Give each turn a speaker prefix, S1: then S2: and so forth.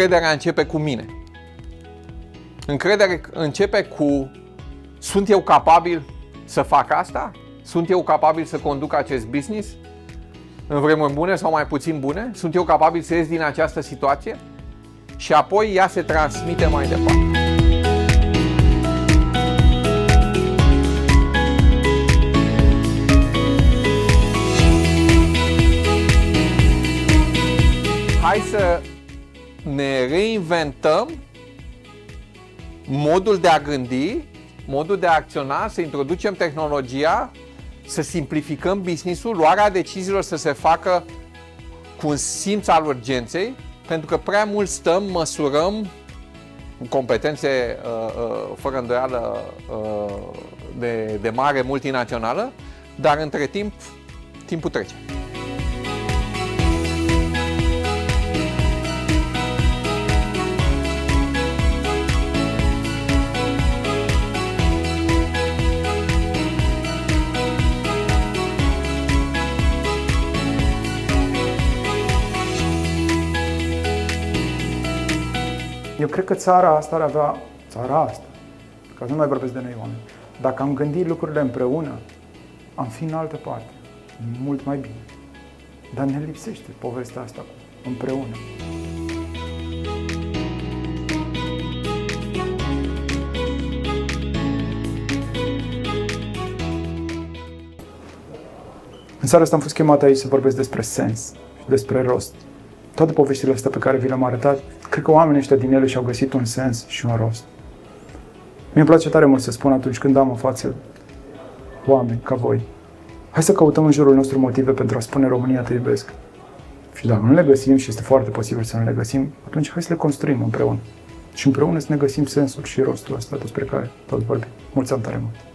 S1: încrederea începe cu mine. Încrederea începe cu: sunt eu capabil să fac asta? Sunt eu capabil să conduc acest business? În vremuri bune sau mai puțin bune? Sunt eu capabil să ies din această situație? Și apoi ea se transmite mai departe. Hai să ne reinventăm modul de a gândi, modul de a acționa, să introducem tehnologia, să simplificăm business-ul, luarea deciziilor să se facă cu un simț al urgenței, pentru că prea mult stăm, măsurăm competențe fără îndoială de mare multinațională, dar între timp, timpul trece.
S2: Eu cred că țara asta ar avea, ca să nu mai vorbesc de noi oameni, dacă am gândit lucrurile împreună, am fi în altă parte, mult mai bine. Dar ne lipsește povestea asta cu împreună. În seara asta am fost chemat aici să vorbesc despre sens și despre rost. Toate poveștile astea pe care vi le-am arătat, cred că oamenii ăștia din ele și-au găsit un sens și un rost. Mi-e place tare mult să spun atunci când am în față oameni ca voi: hai să căutăm în jurul nostru motive pentru a spune România te iubesc. Și dacă nu le găsim, și este foarte posibil să nu le găsim, atunci hai să le construim împreună. Și împreună să ne găsim sensul și rostul ăsta despre care tot vorbim. Mulți ani tare mult!